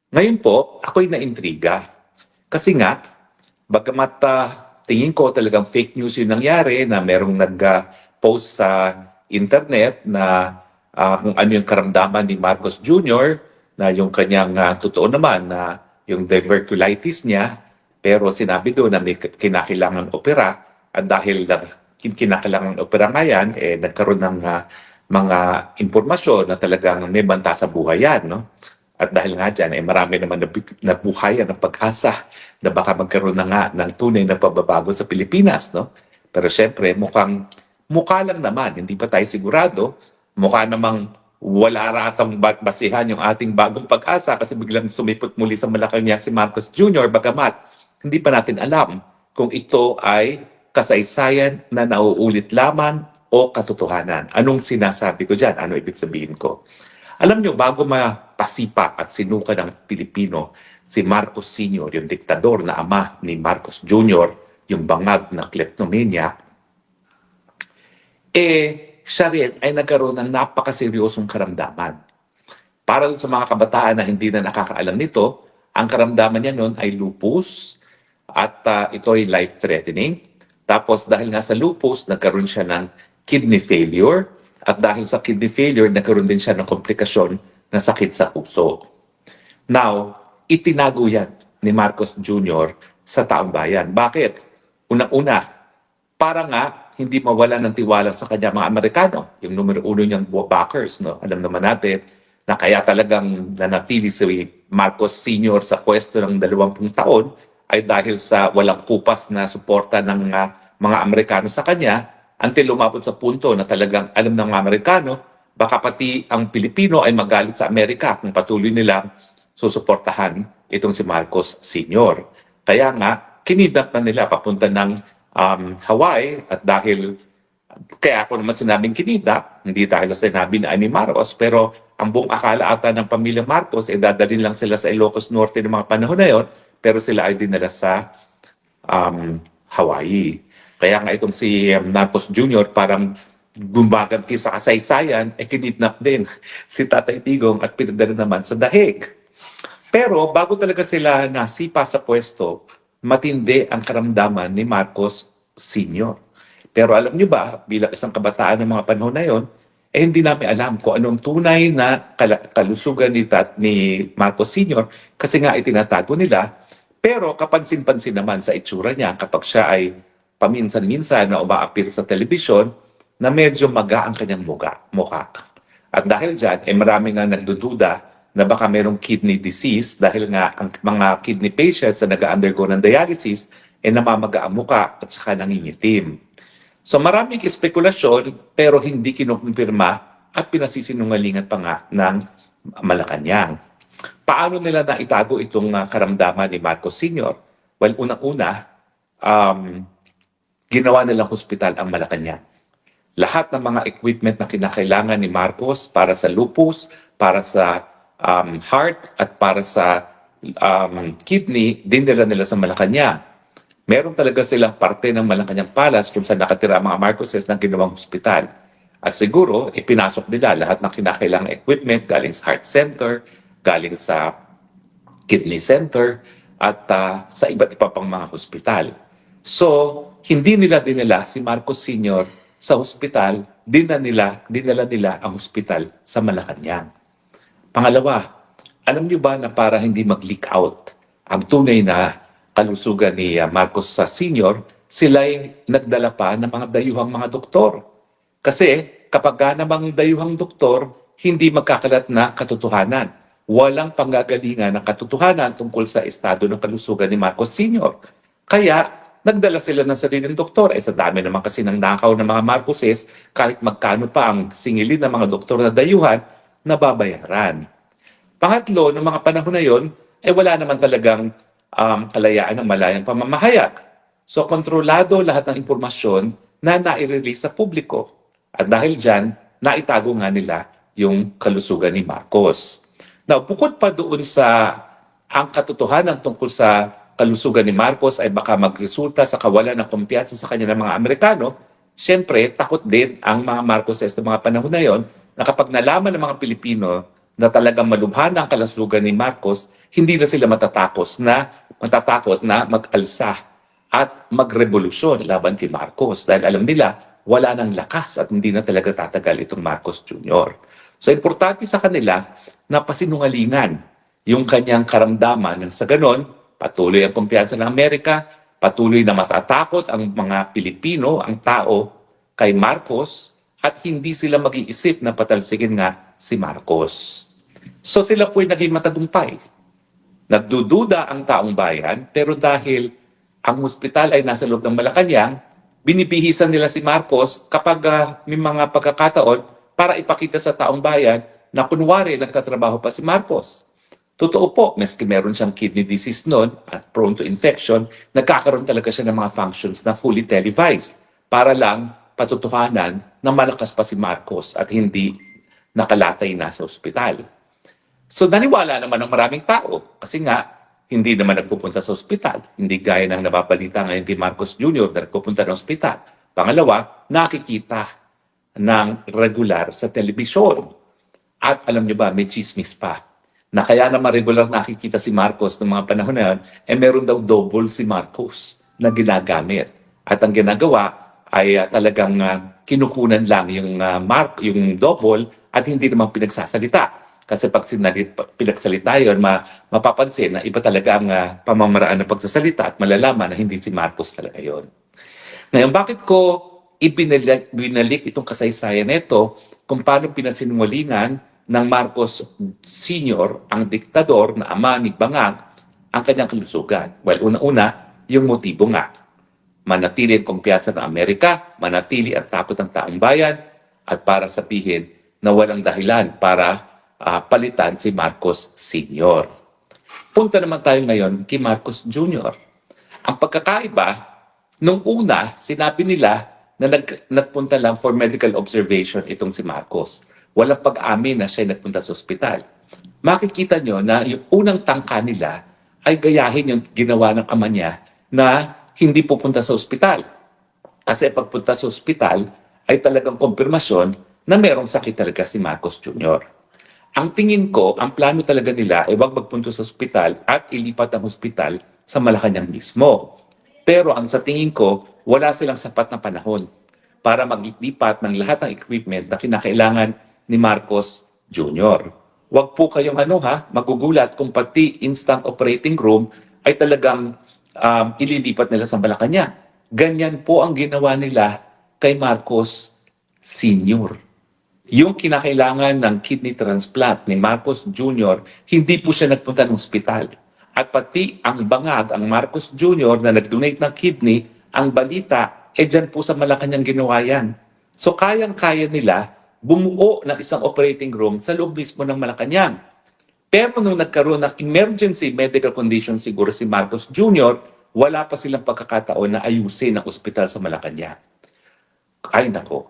Ngayon po, ako'y naintriga. Kasi nga, bagamat tingin ko talagang fake news yung nangyari na merong nag-post sa internet na kung ano yung karamdaman ni Marcos Jr. na yung kanyang totoo naman na yung diverculitis niya, pero sinabi doon na may kinakailangan opera at dahil kinakailangan opera nga yan, nagkaroon ng mga impormasyon na talagang may banta sa buhay yan, no? At dahil nga dyan, marami naman nabuhayan ng pag-asa na baka magkaroon na nga ng tunay na pagbabago sa Pilipinas, no? Pero syempre, mukha lang naman, hindi pa tayo sigurado. Mukha namang wala ratang basihan yung ating bagong pag-asa kasi biglang sumipot muli sa Malacanang si Marcos Jr. Bagamat hindi pa natin alam kung ito ay kasaysayan na nauulit lamang o katotohanan. Anong sinasabi ko dyan? Ano ibig sabihin ko? Alam nyo, bago mapasipa at sinuka ng Pilipino, si Marcos Sr., yung diktador na ama ni Marcos Jr., yung bangag na kleptomania, siya rin ay nagkaroon ng napakaseryosong karamdaman. Para sa mga kabataan na hindi na nakakaalam nito, ang karamdaman niya noon ay lupus at ito ay life-threatening. Tapos dahil nga sa lupus, nagkaroon siya ng kidney failure at dahil sa kidney failure, nagkaroon din siya ng komplikasyon na sakit sa puso. Now, itinago yan ni Marcos Jr. sa taong bayan. Bakit? Unang-una, para nga hindi mawala ng tiwala sa kanya mga Amerikano, yung numero uno niyang backers. No? Alam naman natin na kaya talagang nanatili si Marcos Sr. sa pwesto ng 20 taon ay dahil sa walang kupas na suporta ng mga Amerikano sa kanya until lumabot sa punto na talagang alam ng mga Amerikano baka pati ang Pilipino ay magalit sa Amerika kung patuloy nilang susuportahan itong si Marcos Sr. Kaya nga, kinidnap na nila papunta ng Hawaii at dahil kaya ako naman sinabing kinidnap, hindi dahil sa sinabi na ni Marcos, pero ang buong akala ata ng pamilya Marcos, dadalhin lang sila sa Ilocos Norte ng mga panahon na yon, pero sila ay dinala sa Hawaii. Kaya nga itong si Marcos Jr. parang gumaganti sa kasaysayan, kinidnap din si Tatay Digong at pinadala naman sa dahig. Pero bago talaga sila nasipa sa pwesto, matindi ang karamdaman ni Marcos Sr. Pero alam niyo ba, bilang isang kabataan ng mga panahon na yon, hindi namin alam kung anong tunay na kalusugan ni Marcos Sr. kasi nga itinatago nila. Pero kapansin-pansin naman sa itsura niya kapag siya ay paminsan-minsan na umaapir sa telebisyon na medyo maga ang kanyang mukha. At dahil dyan, marami nga nagdududa na baka merong kidney disease dahil nga ang mga kidney patients na nag-undergo ng dialysis namamaga ang muka at saka nangingitim. So maraming espekulasyon pero hindi kinukumpirma at pinasisinungalingan pa nga ng Malacanang. Paano nila naitago itong karamdaman ni Marcos Sr.? Well, unang-una, ginawa nilang hospital ang Malacanang. Lahat ng mga equipment na kinakailangan ni Marcos para sa lupus, para sa heart at para sa kidney, dinala nila sa Malacanang. Meron talaga silang parte ng Malacanang Palace kung saan nakatira ang mga Marcoses ng ginawang hospital. At siguro, ipinasok nila lahat ng kinakailangang equipment galing sa heart center, galing sa kidney center, at sa iba't iba pang mga hospital. So, hindi nila dinala si Marcos Sr. sa hospital, dinala nila ang hospital sa Malacanang. Pangalawa, alam niyo ba na para hindi mag-leak out ang tunay na kalusugan ni Marcos Sr., sila'y nagdala pa ng mga dayuhang mga doktor. Kasi kapag namang dayuhang doktor, hindi magkakalat na katotohanan. Walang panggagalingan ng katotohanan tungkol sa estado ng kalusugan ni Marcos Sr. Kaya nagdala sila ng sariling doktor. Sa dami naman kasi ng nakaw ng mga Marcoses, kahit magkano pa ang singilin ng mga doktor na dayuhan, nababayaran. Pangatlo, noong mga panahon na yon, wala naman talagang kalayaan ng malayang pamamahayag. So, kontrolado lahat ng impormasyon na nai-release sa publiko. At dahil dyan, naitago nga nila yung kalusugan ni Marcos. Now, bukod pa doon sa ang katotohanan tungkol sa kalusugan ni Marcos ay baka magresulta sa kawalan ng kumpiyansa sa kanya ng mga Amerikano, syempre, takot din ang mga Marcoses ng mga panahon na yon na kapag nalaman ng mga Pilipino na talagang malubhan ang kalusugan ni Marcos, hindi na sila matatakot na mag-alsa at magrevolusyon laban kay Marcos dahil alam nila wala nang lakas at hindi na talaga tatagal itong Marcos Jr. So importante sa kanila na pasinungalingan yung kanyang karamdaman nang sa ganon, patuloy ang kumpiyansa ng Amerika, patuloy na matatakot ang mga Pilipino, ang tao kay Marcos at hindi sila mag-iisip na patalsigin nga si Marcos. So sila po'y naging matagumpay. Nagdududa ang taong bayan pero dahil ang ospital ay nasa loob ng Malacanang, binibihisan nila si Marcos kapag may mga pagkakataon para ipakita sa taong bayan na kunwari nagtatrabaho pa si Marcos. Totoo po, meski meron siyang kidney disease noon at prone to infection, nagkakaroon talaga siya ng mga functions na fully televised para lang patutuhanan na malakas pa si Marcos at hindi nakalatay na sa ospital. So naniwala naman ng maraming tao kasi nga hindi naman nagpupunta sa ospital. Hindi gaya ng nababalita ngayon kay Marcos Jr. na nagpupunta ng ospital. Pangalawa, nakikita ng regular sa telebisyon. At alam niyo ba, may chismis pa na kaya naman regular nakikita si Marcos ng mga panahon na yun, meron daw double si Marcos na ginagamit. At ang ginagawa ay talagang kinukunan lang yung double at hindi naman pinagsasalita. Kasi pag pinagsalita yun, mapapansin na iba talaga ang pamamaraan ng pagsasalita at malalaman na hindi si Marcos talaga yun. Ngayon, bakit ko binalik itong kasaysayan nito kung paano pinasinungalingan ng Marcos Sr., ang diktador na ama ni Bangag, ang kanyang kalusugan? Well, una-una, yung motibo nga. Manatili ang kumpiyansa ng Amerika, manatili ang takot ng taong bayan, at para sabihin na walang dahilan para palitan si Marcos Sr. Punta naman tayo ngayon kay Marcos Jr. Ang pagkakaiba, nung una, sinabi nila na nagpunta lang for medical observation itong si Marcos. Walang pag-amin na siya nagpunta sa ospital. Makikita nyo na yung unang tangka nila ay gayahin yung ginawa ng ama niya na hindi pupunta sa ospital. Kasi pagpunta sa ospital ay talagang kumpirmasyon na merong sakit talaga si Marcos Jr. Ang tingin ko, ang plano talaga nila ay wag magpunta sa ospital at ilipat ang ospital sa Malacanang mismo. Pero ang sa tingin ko, wala silang sapat na panahon para maglipat ng lahat ng equipment na kinakailangan ni Marcos Jr. Wag po kayong magugulat kung pati instant operating room ay talagang ililipat nila sa Malacanang. Ganyan po ang ginawa nila kay Marcos Sr. Yung kinakailangan ng kidney transplant ni Marcos Jr., hindi po siya nagpunta ng ospital. At pati ang Bangag, ang Marcos Jr. na nag-donate ng kidney, ang balita, dyan po sa Malacanang ginawa yan. So kayang-kaya nila bumuo ng isang operating room sa loob mismo ng Malacanang. Pero nung nagkaroon ng emergency medical condition siguro si Marcos Jr., wala pa silang pagkakataon na ayusin ang ospital sa Malacanang. Ay nako,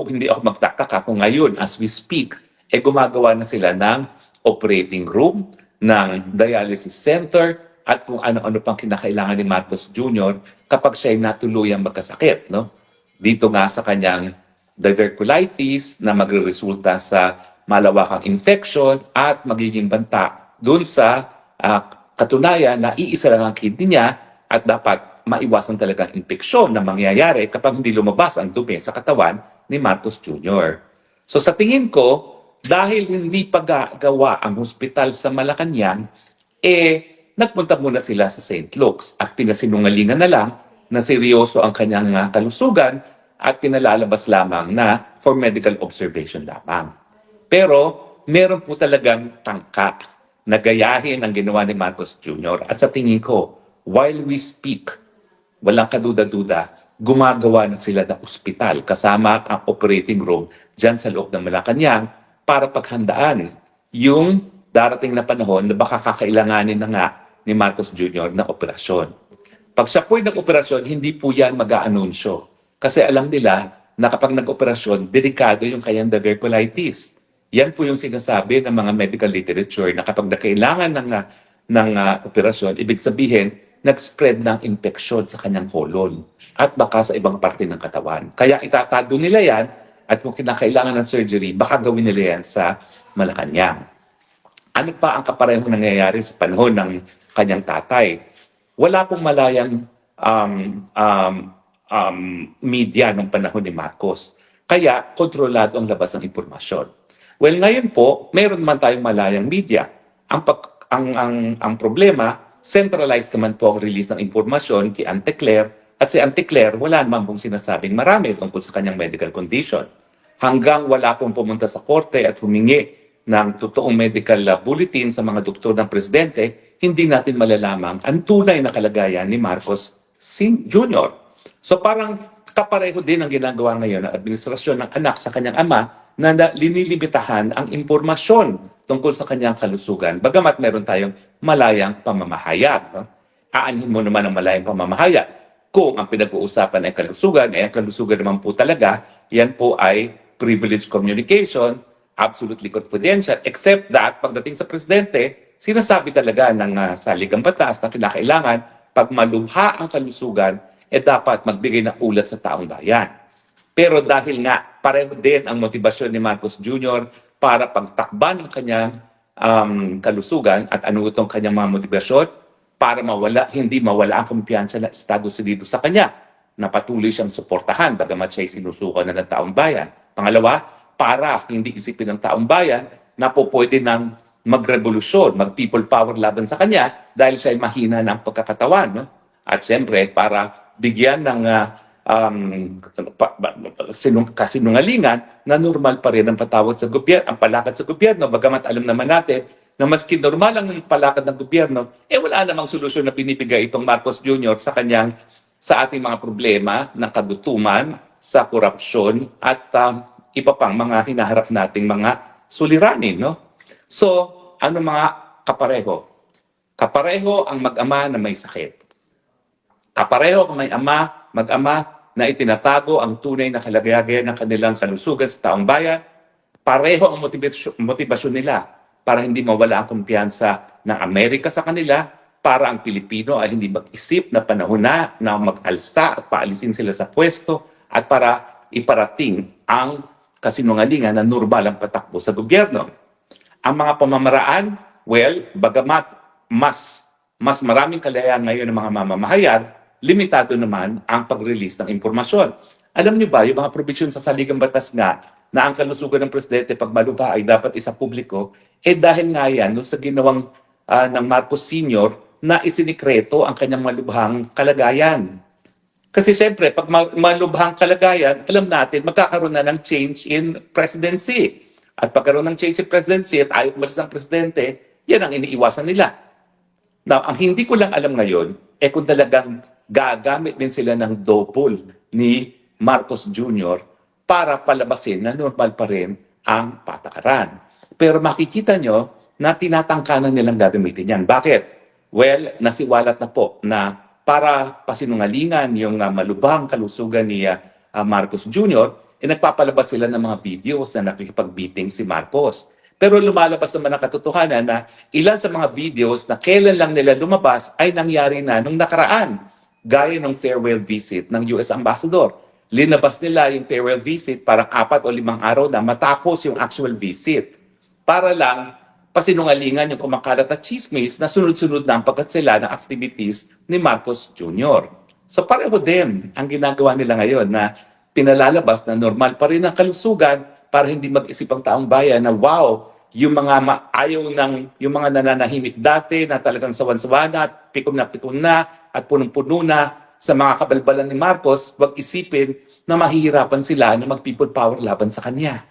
hindi ako magtataka kung ngayon as we speak, gumagawa na sila ng operating room, ng dialysis center, at kung ano-ano pang kinakailangan ni Marcos Jr. kapag siya ay natuluyang magkasakit. No? Dito nga sa kanyang diverculitis na magre-resulta sa malawakang infection at magiging banta dun sa katunayan na iisa lang ang kidney niya at dapat maiwasan talaga ang infeksyon na mangyayari kapag hindi lumabas ang dumi sa katawan ni Marcos Jr. So sa tingin ko, dahil hindi paggawa ang hospital sa Malacanang, nagpunta muna sila sa St. Luke's at pinasinungalingan na lang na seryoso ang kanyang kalusugan at pinalalabas lamang na for medical observation lamang. Pero meron po talagang tangka na gayahin ang ginawa ni Marcos Jr. At sa tingin ko, while we speak, walang kaduda-duda, gumagawa na sila ng ospital kasama ang operating room dyan sa loob ng Malacanang para paghandaan yung darating na panahon na baka kakailanganin na nga ni Marcos Jr. na operasyon. Pag siya po'y nag-operasyon, hindi po yan mag-aanunsyo. Kasi alam nila na kapag nag-operasyon, delikado yung kanyang diverculitis. Yan po yung sinasabi ng mga medical literature na kapag nakailangan ng operasyon, ibig sabihin, nag-spread ng infeksyon sa kanyang colon at baka sa ibang parte ng katawan. Kaya itatago nila yan at kung kinakailangan ng surgery, baka gawin nila yan sa Malacanang. Ano pa ang kaparehong nangyayari sa panahon ng kanyang tatay? Wala pong malayang um, um, media ng panahon ni Marcos. Kaya kontrolado ang labas ng impormasyon. Well, ngayon po, meron naman tayong malayang media. Ang problema, centralized naman po ang release ng impormasyon kay Auntie Claire, at si Auntie Claire wala naman pong sinasabing marami tungkol sa kanyang medical condition. Hanggang wala pong pumunta sa korte at humingi ng totoong medical bulletin sa mga doktor ng presidente, hindi natin malalaman ang tunay na kalagayan ni Marcos Jr. So parang kapareho din ang ginagawa ngayon ng administrasyon ng anak sa kanyang ama na linilibitahan ang impormasyon tungkol sa kanyang kalusugan. Bagamat meron tayong malayang pamamahayag. No? Aanhin mo naman ang malayang pamamahayag. Kung ang pinag-uusapan ay kalusugan, ang kalusugan naman po talaga, yan po ay privileged communication, absolutely confidential, except that pagdating sa presidente, sinasabi talaga ng saligang batas na kinakailangan pag malubha ang kalusugan, dapat magbigay ng ulat sa taong bayan. Pero dahil nga pareho din ang motibasyon ni Marcos Jr. para pagtakban ng kanyang kalusugan at ano itong kanyang mga motibasyon para hindi mawala ang kumpiyansa ng Estados Unidos sa kanya na patuloy siyang suportahan bagamat siya'y sinusuko na ng taong bayan. Pangalawa, para hindi isipin ng taong bayan na po pwede nang magrevolusyon, mag-people power laban sa kanya dahil siya ay mahina ng pagkakatawan. No? At siyempre, para bigyan ng kasinungalingan na normal pa rin ang patawad sa gobyerno, ang palakad sa gobyerno, bagamat alam naman natin na maski normal ang palakad ng gobyerno, wala namang solusyon na binibigay itong Marcos Jr. sa ating mga problema ng kagutuman, sa korupsyon at iba pang mga hinaharap nating mga suliranin, no? So, ano mga kapareho? Kapareho ang mag-ama na may sakit. Kapareho ang mag-ama na itinatago ang tunay na kalagayan ng kanilang kalusugan sa taong bayan. Pareho ang motivasyon nila para hindi mawala ang kumpiyansa ng Amerika sa kanila, para ang Pilipino ay hindi mag-isip na panahon na mag-alsa at paalisin sila sa pwesto at para iparating ang kasinungalingan na normal ang patakbo sa gobyerno. Ang mga pamamaraan, well, bagamat mas maraming kalayaan ngayon ng mga mamamahayag, limitado naman ang pag-release ng impormasyon. Alam niyo ba, yung mga provision sa saligang batas nga na ang kalusugan ng presidente pag malubha ay dapat isa publiko, dahil nga yan sa ginawang ng Marcos Sr. na isinikreto ang kanyang malubhang kalagayan. Kasi siyempre, pag malubhang kalagayan, alam natin, magkakaroon na ng change in presidency. At pagkaroon ng change in presidency at ayaw umalis ang presidente, yan ang iniiwasan nila. Now, ang hindi ko lang alam ngayon, kung talagang gagamit din sila ng double ni Marcos Jr. para palabasin na normal pa rin ang patakaran. Pero makikita nyo na tinatangkanan nilang gagamitin yan. Bakit? Well, nasiwalat na po na para pasinungalingan yung malubhang kalusugan ni Marcos Jr., nagpapalabas sila ng mga videos na nakikipag-beating si Marcos. Pero lumalabas naman ang katotohanan na ilan sa mga videos na kailan lang nila lumabas ay nangyari na nung nakaraan, gaya ng farewell visit ng US Ambassador. Linabas nila yung farewell visit parang 4 o 5 araw na matapos yung actual visit. Para lang pasinungalingan yung kumakalat at chismis na sunod-sunod na ang pagkatsila ng activities ni Marcos Jr. So pareho din ang ginagawa nila ngayon na pinalalabas na normal pa rin ang kalusugan para hindi mag-isip ang taong bayan na wow, yung mga yung mga nananahimik dati na talagang sawan-sawan na, pikom na at punong-puno na sa mga kabalbalan ni Marcos, wag isipin na mahihirapan sila na mag-people power laban sa kanya.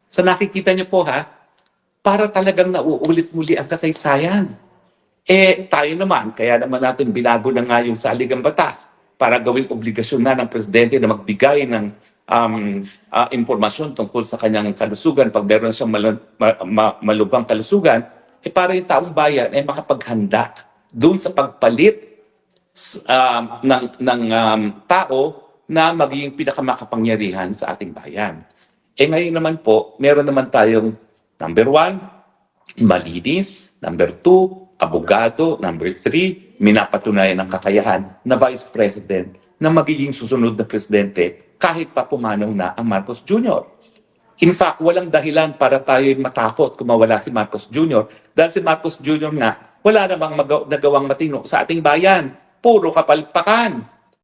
So nakikita niyo po para talagang nauulit muli ang kasaysayan. Tayo naman, kaya naman natin binago na nga yung saligang batas para gawing obligasyon na ng presidente na magbigay ng impormasyon tungkol sa kanyang kalusugan pag meron siyang malubhang kalusugan, para yung taong bayan ay makapaghanda doon sa pagpalit ng tao na magiging pinakamakapangyarihan sa ating bayan. Ngayon naman po, meron naman tayong number 1, malinis. Number 2, abogado. Number 3, minapatunayan ng kakayahan na Vice President na magiging susunod na presidente kahit pa pumanaw na ang Marcos Jr. In fact, walang dahilan para tayo matakot kung mawala si Marcos Jr. Dahil si Marcos Jr. nga, wala namang nagawang matino sa ating bayan. Puro kapalpakan.